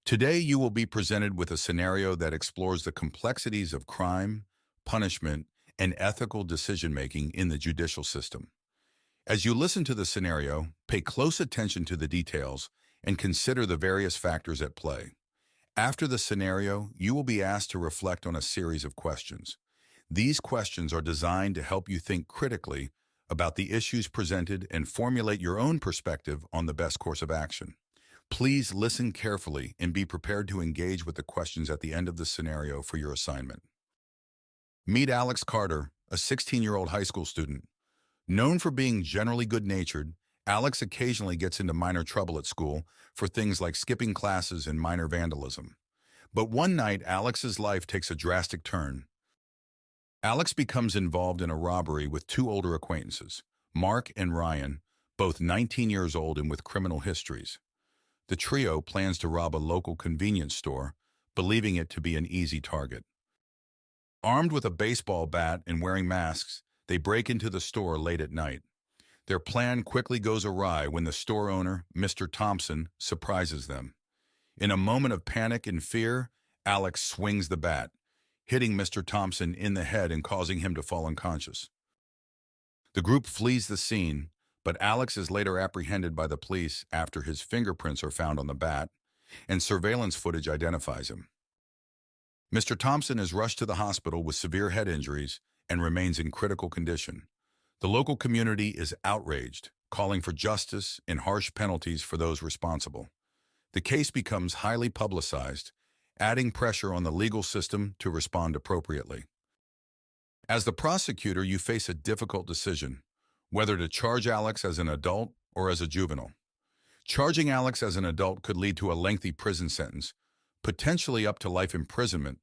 Today, you will be presented with a scenario that explores the complexities of crime, punishment, and ethical decision-making in the judicial system. As you listen to the scenario, pay close attention to the details and consider the various factors at play. After the scenario, you will be asked to reflect on a series of questions. These questions are designed to help you think critically about the issues presented and formulate your own perspective on the best course of action. Please listen carefully and be prepared to engage with the questions at the end of the scenario for your assignment. Meet Alex Carter, a 16-year-old high school student. Known for being generally good-natured, Alex occasionally gets into minor trouble at school for things like skipping classes and minor vandalism. But one night, Alex's life takes a drastic turn. Alex becomes involved in a robbery with two older acquaintances, Mark and Ryan, both 19 years old and with criminal histories. The trio plans to rob a local convenience store, believing it to be an easy target. Armed with a baseball bat and wearing masks, they break into the store late at night. Their plan quickly goes awry when the store owner, Mr. Thompson, surprises them. In a moment of panic and fear, Alex swings the bat, hitting Mr. Thompson in the head and causing him to fall unconscious. The group flees the scene, but Alex is later apprehended by the police after his fingerprints are found on the bat, and surveillance footage identifies him. Mr. Thompson is rushed to the hospital with severe head injuries and remains in critical condition. The local community is outraged, calling for justice and harsh penalties for those responsible. The case becomes highly publicized, adding pressure on the legal system to respond appropriately. As the prosecutor, you face a difficult decision, whether to charge Alex as an adult or as a juvenile. Charging Alex as an adult could lead to a lengthy prison sentence, potentially up to life imprisonment,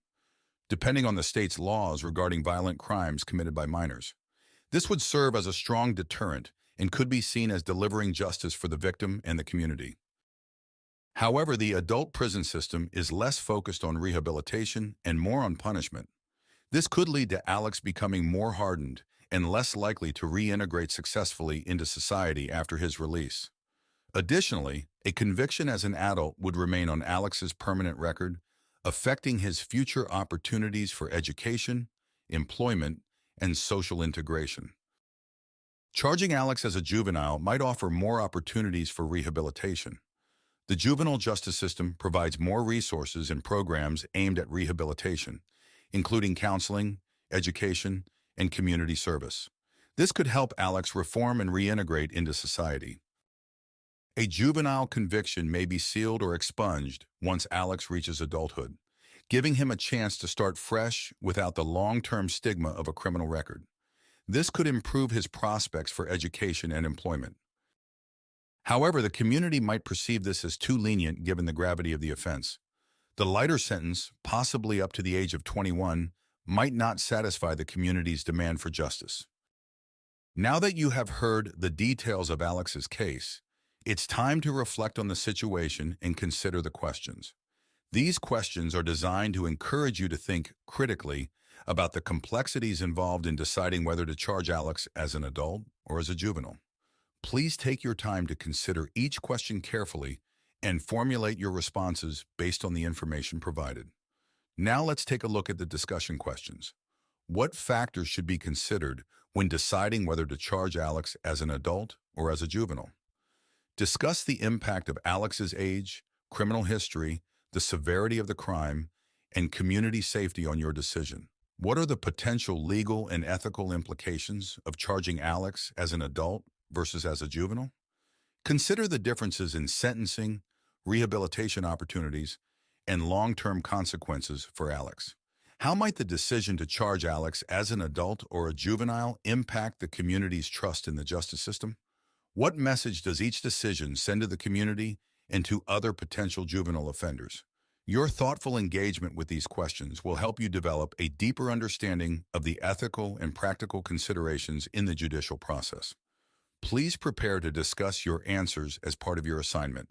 depending on the state's laws regarding violent crimes committed by minors. This would serve as a strong deterrent and could be seen as delivering justice for the victim and the community. However, the adult prison system is less focused on rehabilitation and more on punishment. This could lead to Alex becoming more hardened and less likely to reintegrate successfully into society after his release. Additionally, a conviction as an adult would remain on Alex's permanent record, affecting his future opportunities for education, employment, and social integration. Charging Alex as a juvenile might offer more opportunities for rehabilitation. The juvenile justice system provides more resources and programs aimed at rehabilitation, including counseling, education, and community service. This could help Alex reform and reintegrate into society. A juvenile conviction may be sealed or expunged once Alex reaches adulthood, giving him a chance to start fresh without the long-term stigma of a criminal record. This could improve his prospects for education and employment. However, the community might perceive this as too lenient given the gravity of the offense. The lighter sentence, possibly up to the age of 21, might not satisfy the community's demand for justice. Now that you have heard the details of Alex's case, it's time to reflect on the situation and consider the questions. These questions are designed to encourage you to think critically about the complexities involved in deciding whether to charge Alex as an adult or as a juvenile. Please take your time to consider each question carefully and formulate your responses based on the information provided. Now let's take a look at the discussion questions. What factors should be considered when deciding whether to charge Alex as an adult or as a juvenile? Discuss the impact of Alex's age, criminal history, the severity of the crime, and community safety on your decision. What are the potential legal and ethical implications of charging Alex as an adult versus as a juvenile? Consider the differences in sentencing, rehabilitation opportunities, and long-term consequences for Alex. How might the decision to charge Alex as an adult or a juvenile impact the community's trust in the justice system? What message does each decision send to the community and to other potential juvenile offenders? Your thoughtful engagement with these questions will help you develop a deeper understanding of the ethical and practical considerations in the judicial process. Please prepare to discuss your answers as part of your assignment.